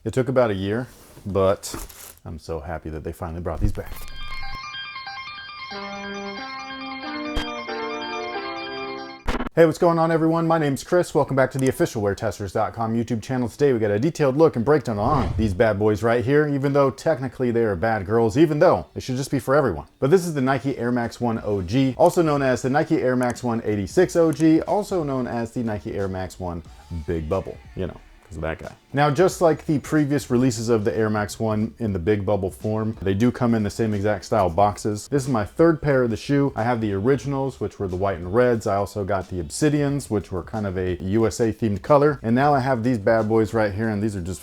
It took about a year, but I'm so happy that they finally brought these back. Hey, what's going on everyone? My name's Chris. Welcome back to the official WearTesters.com YouTube channel. Today we got a detailed look and breakdown on these bad boys right here, even though technically they are bad girls, even though they should just be for everyone. But this is the Nike Air Max 1 OG, also known as the Nike Air Max 1 86 OG, also known as the Nike Air Max 1 Big Bubble, you know, because of that guy. Now, just like the previous releases of the Air Max 1 in the Big Bubble form, they do come in the same exact style boxes. This is my third pair of the shoe. I have the originals, which were the white and reds. I also got the Obsidians, which were kind of a USA themed color. And now I have these bad boys right here, and these are just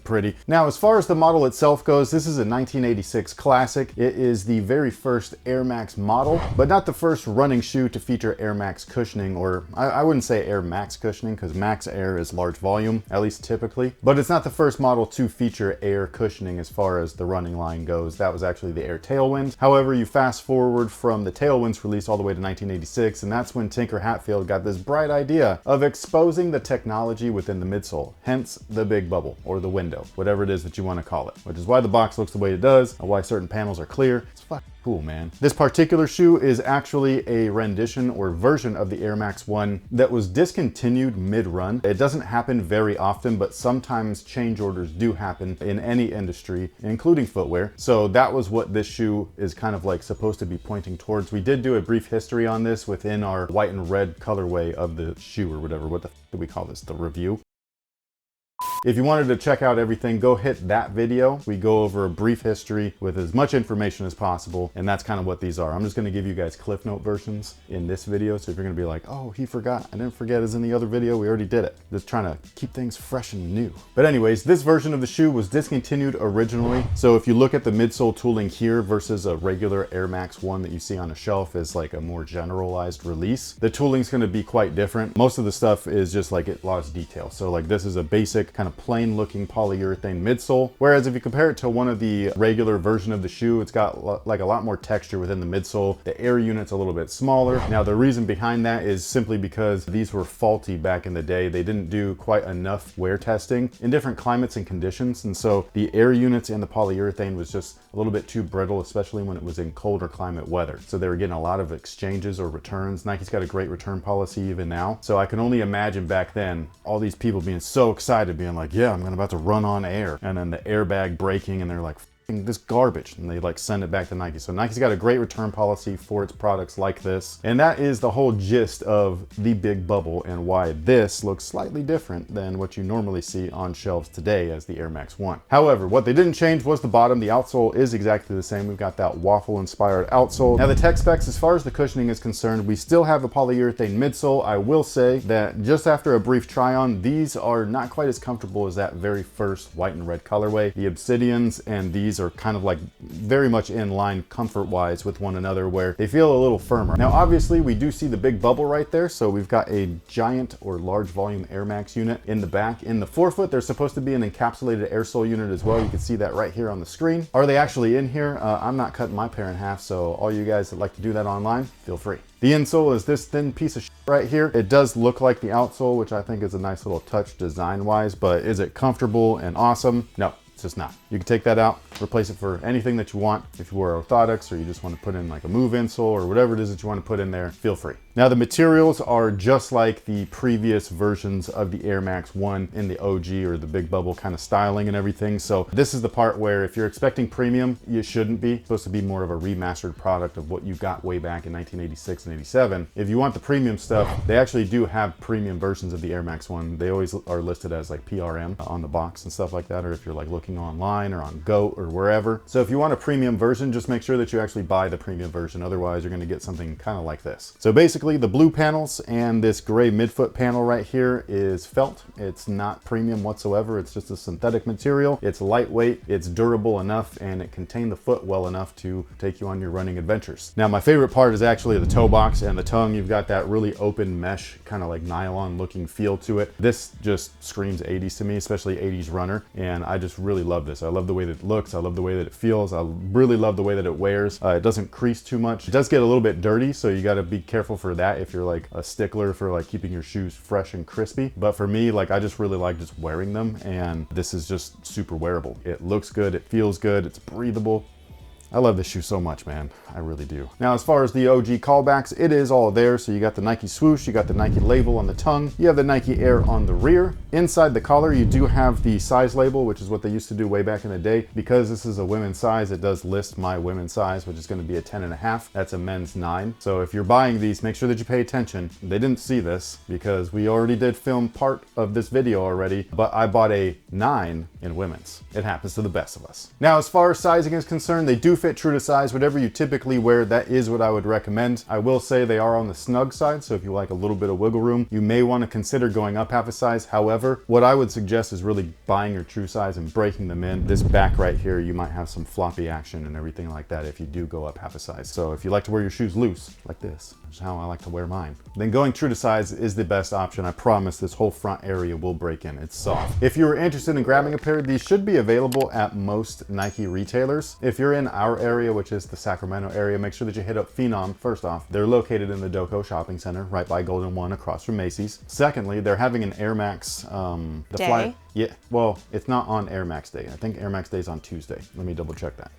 pretty. Now, as far as the model itself goes, this is a 1986 classic. It is the very first Air Max model, but not the first running shoe to feature Air Max cushioning, or I wouldn't say Air Max cushioning because Max Air is large volume, at least typically, but it's not the first model to feature air cushioning as far as the running line goes. That was actually the Air Tailwind. However, you fast forward from the Tailwind's release all the way to 1986, and that's when Tinker Hatfield got this bright idea of exposing the technology within the midsole, hence the Big Bubble, or the window, whatever it is that you want to call it, which is why the box looks the way it does, and why certain panels are clear. It's fucking cool, man. This particular shoe is actually a rendition or version of the Air Max 1 that was discontinued mid-run. It doesn't happen very often, but sometimes change orders do happen in any industry, including footwear. So that was what this shoe is kind of like supposed to be pointing towards. We did do a brief history on this within our white and red colorway of the shoe, or whatever. What the f do we call this? The review? If you wanted to check out everything, go hit that video. We go over a brief history with as much information as possible, and that's kind of what these are. I'm just going to give you guys Cliff Note versions in this video, so if you're going to be like, oh, he forgot, I didn't forget, as in the other video, we already did it. Just trying to keep things fresh and new. But anyways, this version of the shoe was discontinued originally, so if you look at the midsole tooling here versus a regular Air Max 1 that you see on a shelf as like a more generalized release, the tooling's going to be quite different. Most of the stuff is just like it lost detail. So like this is a basic kind of plain looking polyurethane midsole, whereas if you compare it to one of the regular version of the shoe, it's got like a lot more texture within the midsole. The air unit's a little bit smaller. Now the reason behind that is simply because these were faulty back in the day. They didn't do quite enough wear testing in different climates and conditions, and so the air units and the polyurethane was just a little bit too brittle, especially when it was in colder climate weather. So they were getting a lot of exchanges or returns. Nike's got a great return policy even now, so I can only imagine back then all these people being so excited, being like, yeah, I'm about to run on air, and then the airbag breaking, and they're like, this garbage, and they like send it back to Nike. So Nike's got a great return policy for its products like this, and that is the whole gist of the Big Bubble and why this looks slightly different than what you normally see on shelves today as the Air Max 1. However, what they didn't change was the bottom. The outsole is exactly the same. We've got that waffle inspired outsole. Now the tech specs, as far as the cushioning is concerned, we still have a polyurethane midsole. I will say that just after a brief try on, these are not quite as comfortable as that very first white and red colorway. The Obsidians and these are kind of like very much in line comfort wise with one another, where they feel a little firmer. Now obviously we do see the Big Bubble right there, so we've got a giant or large volume Air Max unit in the back. In the forefoot there's supposed to be an encapsulated air sole unit as well. You can see that right here on the screen. Are they actually in here? I'm not cutting my pair in half, so all you guys that like to do that online, feel free. The insole is this thin piece of shit right here. It does look like the outsole, which I think is a nice little touch design wise, but is it comfortable and awesome? No. It's just not. You can take that out, replace it for anything that you want. If you wear orthotics or you just want to put in like a move insole or whatever it is that you want to put in there, feel free. Now the materials are just like the previous versions of the Air Max 1 in the OG or the Big Bubble kind of styling and everything. So this is the part where if you're expecting premium, you shouldn't be. It's supposed to be more of a remastered product of what you got way back in 1986 and 87. If you want the premium stuff, they actually do have premium versions of the Air Max 1. They always are listed as like PRM on the box and stuff like that, or if you're like looking online or on GOAT or wherever. So if you want a premium version, just make sure that you actually buy the premium version. Otherwise, you're going to get something kind of like this. So basically, the blue panels and this gray midfoot panel right here is felt. It's not premium whatsoever. It's just a synthetic material. It's lightweight, it's durable enough, and it contained the foot well enough to take you on your running adventures. Now, my favorite part is actually the toe box and the tongue. You've got that really open mesh, kind of like nylon looking feel to it. This just screams 80s to me, especially 80s runner, and I just really love this. I love the way that it looks. looks. I love the way that it feels. I really love the way that it wears. It doesn't crease too much. It does get a little bit dirty, so you got to be careful for that if you're like a stickler for like keeping your shoes fresh and crispy. But for me, like I just really like just wearing them, and this is just super wearable. It looks good, it feels good, it's breathable. I love this shoe so much, man. I really do. Now, as far as the OG callbacks, it is all there. So you got the Nike swoosh, you got the Nike label on the tongue, you have the Nike Air on the rear. Inside the collar, you do have the size label, which is what they used to do way back in the day. Because this is a women's size, it does list my women's size, which is gonna be a 10.5. That's a men's 9. So if you're buying these, make sure that you pay attention. They didn't see this because we already did film part of this video already, but I bought a 9 in women's. It happens to the best of us. Now, as far as sizing is concerned, they do fit true to size. Whatever you typically wear, that is what I would recommend. I will say they are on the snug side, so if you like a little bit of wiggle room, you may want to consider going up half a size. However, what I would suggest is really buying your true size and breaking them in. This back right here, you might have some floppy action and everything like that if you do go up half a size. So if you like to wear your shoes loose, like this, which is how I like to wear mine, then going true to size is the best option. I promise this whole front area will break in. It's soft. If you were interested in grabbing a pair, these should be available at most Nike retailers. If you're in our area, which is the Sacramento area, make sure that you hit up Phenom. First off, they're located in the Doco Shopping Center, right by Golden One, across from Macy's. Secondly, they're having an Air Max Day? Yeah, well, it's not on Air Max Day. I think Air Max Day is on Tuesday. Let me double check that.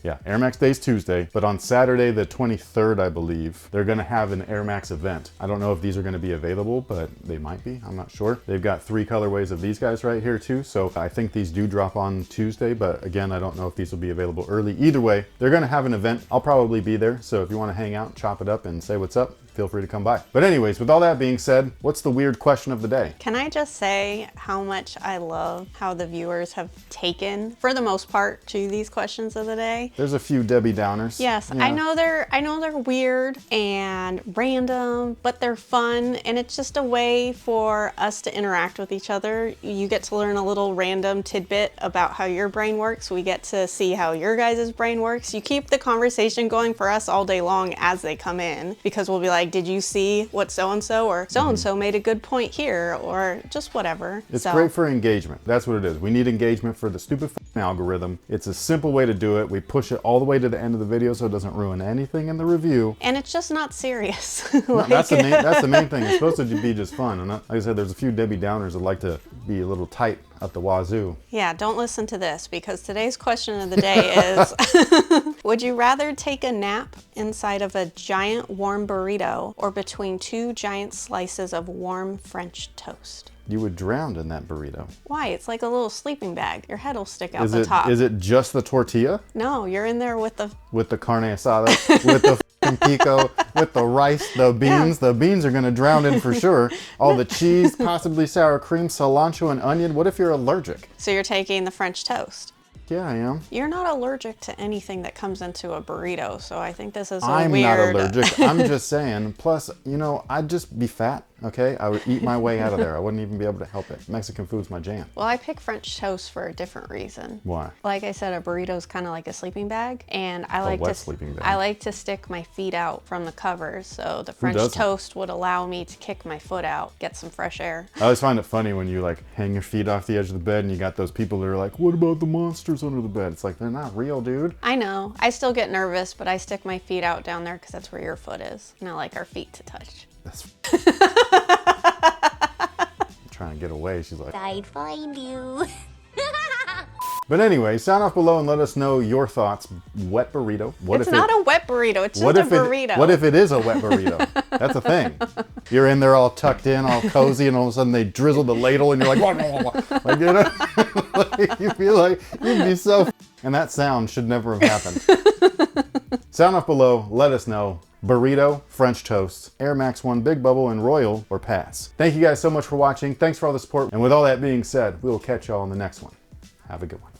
Yeah, Air Max Day is Tuesday, but on Saturday the 23rd, I believe, they're gonna have an Air Max event. I don't know if these are gonna be available, but they might be, I'm not sure. They've got 3 colorways of these guys right here too, so I think these do drop on Tuesday, but again, I don't know if these will be available early. Either way, they're gonna have an event. I'll probably be there, so if you wanna hang out, chop it up, and say what's up, feel free to come by. But anyways, with all that being said, what's the weird question of the day? Can I just say how much I love how the viewers have taken, for the most part, to these questions of the day? There's a few Debbie Downers. Yes, Yeah. I know they're weird and random, but they're fun, and it's just a way for us to interact with each other. You get to learn a little random tidbit about how your brain works. We get to see how your guys' brain works. You keep the conversation going for us all day long as they come in, because we'll be like, did you see what so-and-so or so-and-so made a good point here, or just whatever. It's great for engagement. That's what it is. We need engagement for the stupid algorithm. It's a simple way to do it. We push it all the way to the end of the video so it doesn't ruin anything in the review. And it's just not serious. No, that's the main thing. It's supposed to be just fun. And like I said, there's a few Debbie Downers that like to be a little tight at the wazoo. Yeah, don't listen to this, because today's question of the day is, would you rather take a nap inside of a giant warm burrito or between 2 giant slices of warm French toast? You would drown in that burrito. Why? It's like a little sleeping bag. Your head will stick out the top. Is it just the tortilla? No, you're in there with the carne asada, with the pico, with the rice, the beans. Yeah. The beans are gonna drown in for sure. All the cheese, possibly sour cream, cilantro, and onion. What if you're allergic? So you're taking the French toast. Yeah, I am. You're not allergic to anything that comes into a burrito, so I think this is I'm weird. not allergic. I'm just saying. Plus, you know, I'd just be fat. Okay, I would eat my way out of there. I wouldn't even be able to help it. Mexican food's my jam. Well, I pick French toast for a different reason. Why? Like I said, a burrito is kind of like a sleeping bag, and I sleeping bag. I like to stick my feet out from the covers, so the French doesn't? toast would allow me to kick my foot out, get some fresh air. I always find it funny when you like hang your feet off the edge of the bed and you got those people that are like, what about the monsters under the bed? It's like, they're not real, dude. I know. I still get nervous, but I stick my feet out down there because that's where your foot is, and I like our feet to touch. That's trying to get away. She's like, I'd find you. but anyway, sound off below and let us know your thoughts. Wet burrito. It's not a wet burrito. It's just a burrito. What if it is a wet burrito? That's a thing. You're in there all tucked in, all cozy, and all of a sudden they drizzle the ladle, and you're like, like, you know, like, you feel like you'd be so. And that sound should never have happened. Sound off below. Let us know. Burrito, French toast, Air Max 1 Big Bubble, and Royal, or pass. Thank you guys so much for watching. Thanks for all the support. And with all that being said, we will catch y'all on the next one. Have a good one.